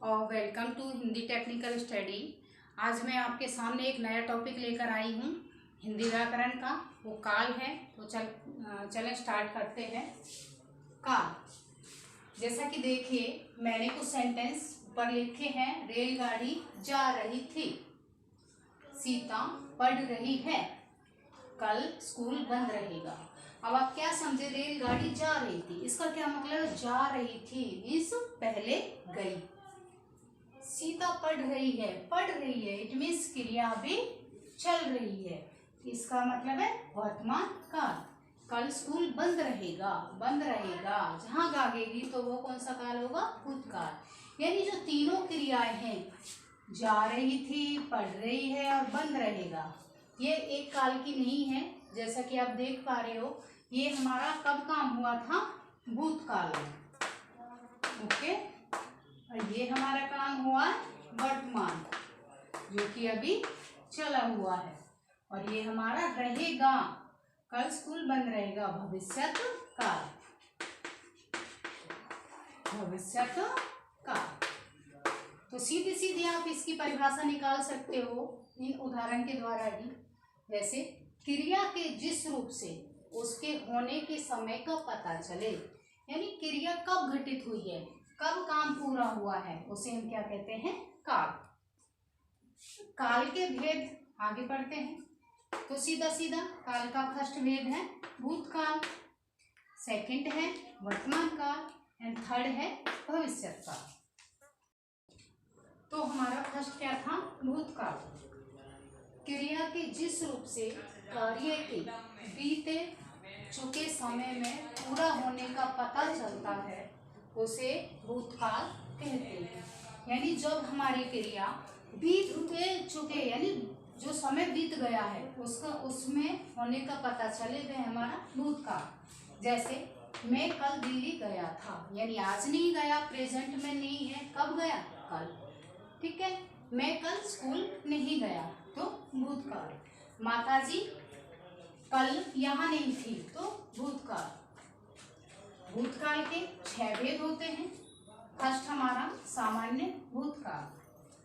और welcome to Hindi technical study. आज मैं आपके सामने एक नया टॉपिक लेकर आई हूँ हिंदी व्याकरण का। वो काल है। तो चलें स्टार्ट करते हैं। काल, जैसा कि देखिए मैंने कुछ सेंटेंस ऊपर लिखे हैं। रेलगाड़ी जा रही थी, सीता पढ़ रही है, कल स्कूल बंद रहेगा। अब आप क्या समझे? रेलगाड़ी जा रही थी, इसका क्या मतलब है? जा रही थी मीन्स पहले गई। सीता पढ़ रही है, इट मीन्स क्रिया अभी चल रही है, इसका मतलब है वर्तमान काल। कल स्कूल बंद रहेगा, जहां गागेगी तो वो कौन सा काल होगा? भूतकाल। यानी जो तीनों क्रियाएं हैं, जा रही थी, पढ़ रही है और बंद रहेगा, ये एक काल की नहीं है। जैसा कि आप देख पा रहे हो, ये हमारा कब काम हुआ था? भूतकाल में। ओके, और ये हमारा काम हुआ वर्तमान, जो कि अभी चला हुआ है। और ये हमारा रहेगा, कल स्कूल बंद रहेगा, भविष्यत काल। तो सीधी सीधी आप इसकी परिभाषा निकाल सकते हो इन उदाहरण के द्वारा ही। जैसे क्रिया के जिस रूप से उसके होने के समय का पता चले, यानी क्रिया कब घटित हुई है, कब काम पूरा हुआ है, उसे हम क्या कहते हैं? काल। काल के भेद आगे बढ़ते हैं। तो सीधा सीधा काल का फर्स्ट भेद है भूतकाल, सेकंड है वर्तमान काल एंड थर्ड है भविष्यत काल। तो हमारा फर्स्ट क्या था? भूतकाल। क्रिया के जिस रूप से कार्य के बीते चुके समय में पूरा होने का पता चलता है, उसे भूतकाल कहते हैं। यानी जब हमारी क्रिया बीत चुके, यानी जो समय बीत गया है उसमें होने का पता चले, वह हमारा भूतकाल। जैसे मैं कल दिल्ली गया था, यानी आज नहीं गया, प्रेजेंट में नहीं है, कब गया? कल। ठीक है। मैं कल स्कूल नहीं गया, तो भूतकाल। माताजी कल यहाँ नहीं थी, तो भूतकाल। भूतकाल के 6 भेद होते हैं। फर्स्ट हमारा सामान्य भूतकाल।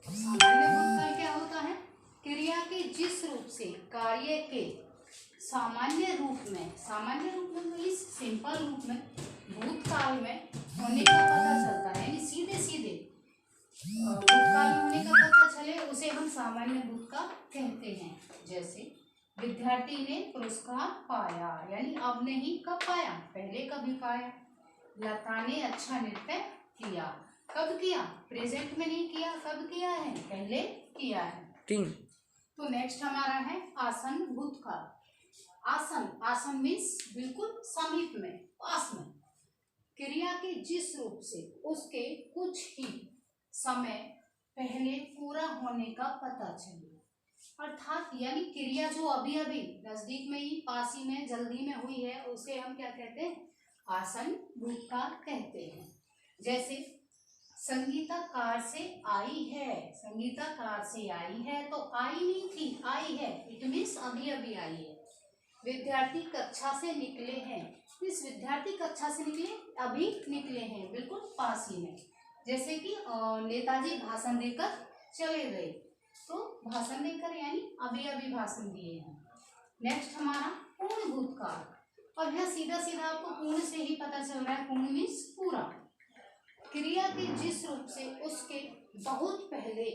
सामान्य भूतकाल क्या होता है? क्रिया के जिस रूप से कार्य के सामान्य रूप में मीन्स सिंपल रूप में भूतकाल में होने का पता चलता है, यानी सीधे सीधे भूतकाल में होने का पता चले, उसे हम सामान्य भूतकाल कहते हैं। जैसे विद्यार्थी ने पुरस्कार पाया, यानी अब नहीं, कब पाया? पहले कभी पाया। लता ने अच्छा नृत्य किया, कब किया? प्रेजेंट में नहीं किया, कब किया है? पहले किया है। तो नेक्स्ट हमारा है आसन भूतकाल। आसन मीन्स बिल्कुल समीप में, पास में। क्रिया के जिस रूप से उसके कुछ ही समय पहले पूरा होने का पता चले, अर्थात यानी क्रिया जो अभी अभी नजदीक में ही, पास ही में, जल्दी में हुई है, उसे हम क्या कहते हैं? आसन भूतकाल कहते हैं। जैसे संगीता कार से आई है, तो आई नहीं थी, आई है, इट मीन्स अभी अभी आई है। विद्यार्थी कक्षा से निकले हैं, इस विद्यार्थी कक्षा से निकले, अभी निकले हैं, बिल्कुल पास ही में। जैसे कि नेताजी भाषण देकर चले गए, तो भाषण देकर यानी अभी अभी भाषण दिए हैं। नेक्स्ट हमारा पूर्ण भूतकाल। और यह सीधा सीधा आपको पूर्ण से ही पता चल रहा है। पूर्ण मीन्स पूरा। क्रिया के जिस रूप से उसके बहुत पहले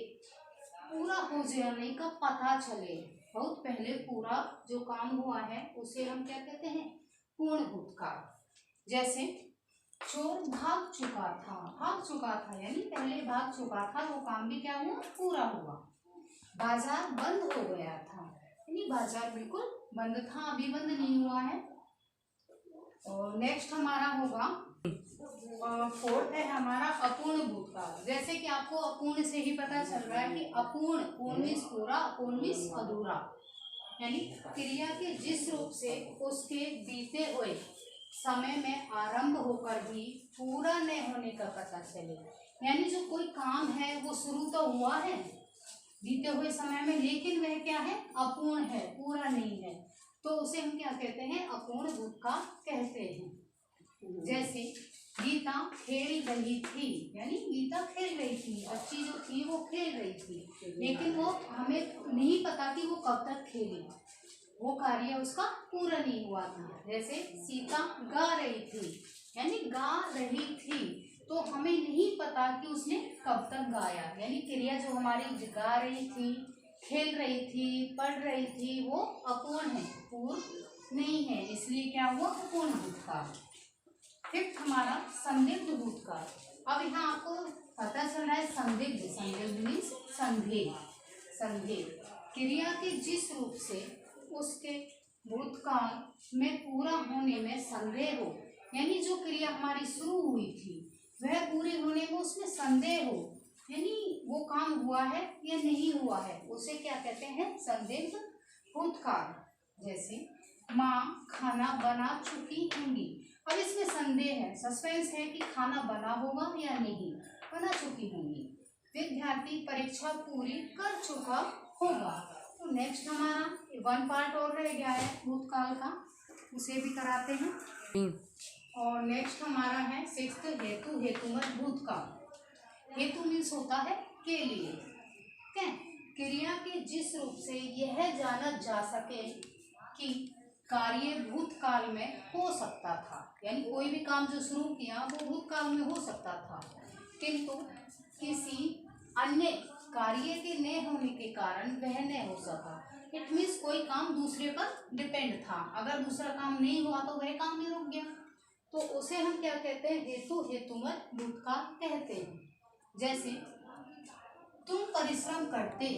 पूरा हो जाने का पता चले, बहुत पहले पूरा जो काम हुआ है, उसे हम क्या कहते हैं? पूर्ण भूतकाल। जैसे चोर भाग चुका था, यानी पहले भाग चुका था, वो काम भी क्या हुआ? पूरा हुआ। बाजार बंद हो गया था, यानी बाजार बिल्कुल बंद था, अभी बंद नहीं हुआ है। और नेक्स्ट हमारा होगा फोर्थ है हमारा अपूर्ण भूतकाल। जैसे कि आपको अपूर्ण से ही पता चल रहा है कि अपूर्ण, पूर्ण मीन्स पूरा, अपूर्ण मीन्स अधूरा। यानी क्रिया के जिस रूप से उसके बीते हुए समय में आरंभ होकर भी पूरा नहीं होने का पता चले, यानी जो कोई काम है वो शुरू तो हुआ है बीते हुए समय में, लेकिन वह क्या है? अपूर्ण है, पूरा नहीं है, तो उसे हम क्या कहते हैं? अपूर्ण भूतकाल कहते हैं। जैसे गीता खेल रही थी, यानी गीता खेल रही थी, बच्ची जो थी वो खेल रही थी, लेकिन वो हमें नहीं पता कि वो कब तक खेली, वो कार्य उसका पूरा नहीं हुआ था। जैसे सीता गा रही थी, यानी गा रही थी, तो हमें नहीं पता कि उसने कब तक गाया, यानी क्रिया जो हमारी गा रही थी, खेल रही थी, पढ़ रही थी, वो अपूर्ण है, पूर्ण नहीं है, इसलिए क्या हुआ, अपूर्ण भूतकाल। फिफ्थ हमारा संदिग्ध भूतकाल। अब यहाँ आपको पता चल रहा है संदिग्ध, संदिग्ध मीन्स संदेह, संदेह क्रिया के जिस रूप से उसके भूतकाल में पूरा होने में संदेह हो, यानी जो क्रिया हमारी शुरू हुई थी वह पूरी होने में उसमें संदेह हो, यानी वो काम हुआ है या नहीं हुआ है, उसे क्या कहते हैं, संदिग्ध भूतकाल। जैसे माँ खाना बना चुकी होंगी, अब इसमें संदेह है, सस्पेंस है कि खाना बना होगा या नहीं, बना चुकी होंगी। विद्यार्थी परीक्षा पूरी कर चुका होगा। तो नेक्स्ट हमारा 1 पार्ट और रह गया है भूतकाल का, उसे भी कराते हैं। और नेक्स्ट हमारा है 6th हेतु, हेतुमत भूतकाल। हेतु मीन्स होता है के लिए, ठीक है, क्रिया के जिस रूप से यह जाना जा सके कि कार्य भूतकाल में हो सकता था, यानी कोई भी काम जो शुरू किया वो भूतकाल में हो सकता था, किंतु किसी अन्य कार्य के न होने के कारण वह न हो सका। इट मीन्स कोई काम दूसरे पर डिपेंड था, अगर दूसरा काम नहीं हुआ तो वह काम भी रुक गया, तो उसे हम क्या कहते हैं, हेतु हेतुमत भूतकाल कहते हैं। जैसे तुम परिश्रम करते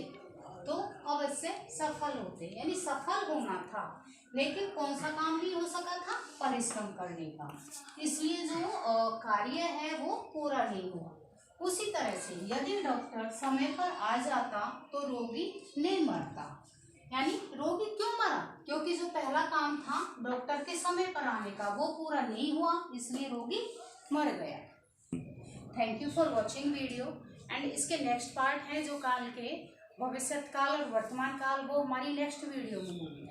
तो अवश्य सफल होते, यानी सफल होना था, लेकिन कौन सा काम नहीं हो सका था, परिश्रम करने का, इसलिए जो कार्य है वो पूरा नहीं हुआ। उसी तरह से यदि डॉक्टर समय पर आ जाता तो रोगी नहीं मरता, यानी रोगी क्यों मरा, क्योंकि जो पहला काम था डॉक्टर के समय पर आने का वो पूरा नहीं हुआ, इसलिए रोगी मर गया। Thank you for watching video. And इसके नेक्स्ट पार्ट है जो काल के भविष्यत काल और वर्तमान काल, वो हमारी नेक्स्ट वीडियो में होगी।